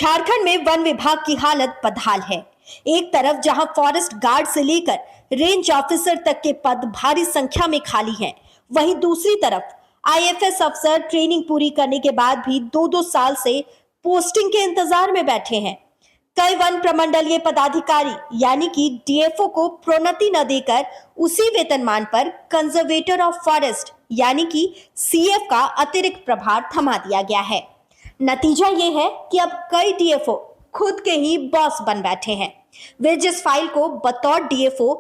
झारखंड में वन विभाग की हालत बदहाल है। एक तरफ जहां फॉरेस्ट गार्ड से लेकर रेंज ऑफिसर तक के पद भारी संख्या में खाली हैं, वहीं दूसरी तरफ आईएफएस अफसर ट्रेनिंग पूरी करने के बाद भी 2-2 साल से पोस्टिंग के इंतजार में बैठे हैं। कई वन प्रमंडलीय पदाधिकारी यानी कि डीएफओ को प्रोन्नति न देकर उसी वेतनमान पर कंजर्वेटर ऑफ फॉरेस्ट यानी कि सीएफ का अतिरिक्त प्रभार थमा दिया गया है। नतीजा ये है कि अब कई डीएफओ खुद के ही बॉस बन बैठे हैं। वे जिस फाइल को बतौर डीएफओ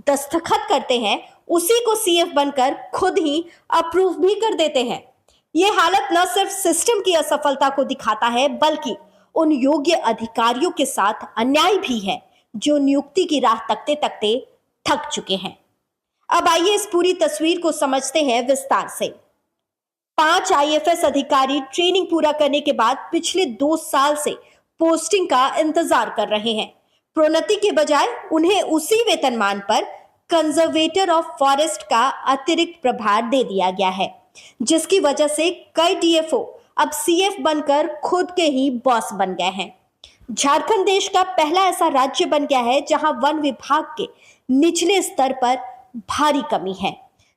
दस्तखत करते हैं उसी को सीएफ बनकर खुद ही अप्रूव भी कर देते हैं। ये हालत न सिर्फ सिस्टम की असफलता को दिखाता है बल्कि उन योग्य अधिकारियों के साथ अन्याय भी है जो नियुक्ति की राह तकते तकते थक चुके हैं। अब आइए इस पूरी तस्वीर को समझते हैं विस्तार से। 5 आईएफएस अधिकारी ट्रेनिंग पूरा करने के बाद पिछले 2 साल से पोस्टिंग का इंतजार कर रहे हैं। प्रोन्नति के बजाय उन्हें उसी वेतनमान पर कंजर्वेटर ऑफ फॉरेस्ट का अतिरिक्त प्रभार दे दिया गया है, जिसकी वजह से कई डीएफओ अब सीएफ बनकर खुद के ही बॉस बन गए हैं। झारखंड देश का पहला ऐसा राज्य बन गया है जहां वन विभाग के निचले स्तर पर भारी कमी है।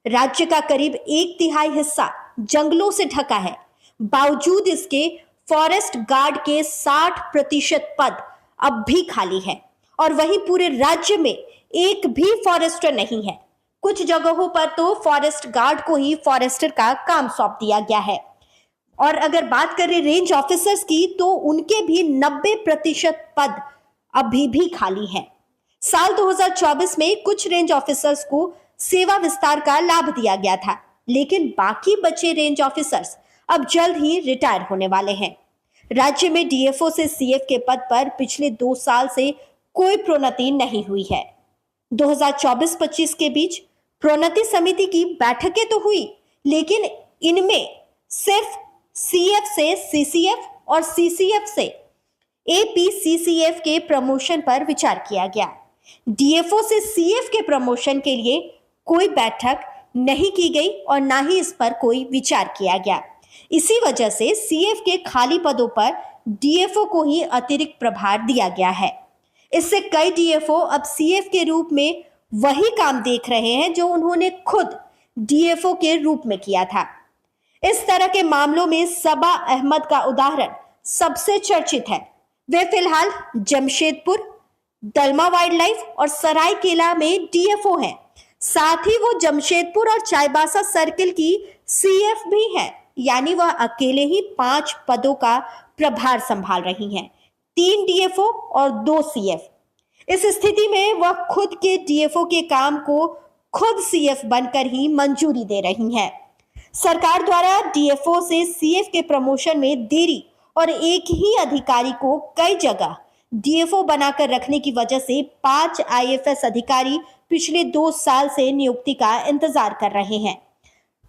राज्य का करीब 1/3 हिस्सा जंगलों से ढका है। बावजूद इसके फॉरेस्ट गार्ड के 60% पद अब भी खाली है और वहीं पूरे राज्य में एक भी फॉरेस्टर नहीं है। कुछ जगहों पर तो फॉरेस्ट गार्ड को ही फॉरेस्टर का काम सौंप दिया गया है। और अगर बात करें रेंज ऑफिसर्स की तो उनके भी 90% पद अभी भी खाली हैं। साल 2024 में कुछ रेंज ऑफिसर्स को सेवा विस्तार का लाभ दिया गया था, लेकिन बाकी बचे रेंज ऑफिसर्स अब जल्द ही रिटायर होने वाले हैं। राज्य में डीएफओ से सीएफ के पद पर पिछले 2 साल से कोई प्रोन्नति नहीं हुई है। 2024-25 के बीच प्रोन्नति समिति की बैठकें तो हुई, लेकिन इनमें सिर्फ सीएफ से सीसीएफ और सीसीएफ से एपीसीसीएफ के प्रमोशन पर विचार किया गया। डीएफओ से सीएफ के प्रमोशन के लिए कोई बैठक नहीं की गई और ना ही इस पर कोई विचार किया गया। इसी वजह से सीएफ के खाली पदों पर डीएफओ को ही अतिरिक्त प्रभार दिया गया है। इससे कई डीएफओ अब सीएफ के रूप में वही काम देख रहे हैं जो उन्होंने खुद डीएफओ के रूप में किया था। इस तरह के मामलों में सबा अहमद का उदाहरण सबसे चर्चित है। वे फिलहाल जमशेदपुर, दलमा वाइल्ड लाइफ और सरायकेला में डीएफओ हैं। साथ ही वो जमशेदपुर और चाईबासा सर्किल की सीएफ भी हैं, यानी वह अकेले ही 5 पदों का प्रभार संभाल रही हैं। 3 डीएफओ और 2 सीएफ। इस स्थिति में वह खुद के डीएफओ के काम को खुद सीएफ बनकर ही मंजूरी दे रही हैं। सरकार द्वारा डीएफओ से सीएफ के प्रमोशन में देरी और एक ही अधिकारी को कई जगह डीएफओ बनाकर रखने की वजह से 5 आईएफएस अधिकारी पिछले 2 साल से नियुक्ति का इंतजार कर रहे हैं।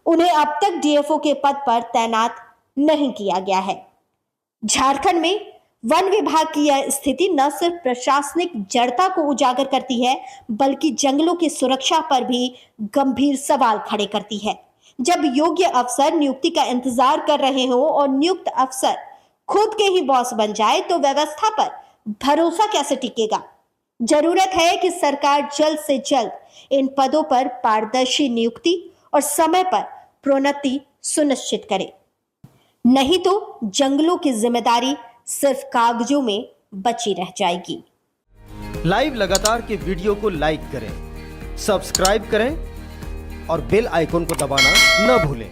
उन्हें अब तक डीएफओ के पद पर तैनात नहीं किया गया है। झारखंड में वन विभाग की यह स्थिति न सिर्फ प्रशासनिक जड़ता को उजागर करती है बल्कि जंगलों की सुरक्षा पर भी गंभीर सवाल खड़े करती है। जब योग्य अफसर नियुक्ति का इंतजार कर रहे हो और नियुक्त अफसर खुद के ही बॉस बन जाए तो व्यवस्था पर भरोसा कैसे टिकेगा। जरूरत है कि सरकार जल्द से जल्द इन पदों पर पारदर्शी नियुक्ति और समय पर प्रोन्नति सुनिश्चित करे, नहीं तो जंगलों की जिम्मेदारी सिर्फ कागजों में बची रह जाएगी। लाइव लगातार के वीडियो को लाइक करें, सब्सक्राइब करें और बेल आइकन को दबाना न भूलें।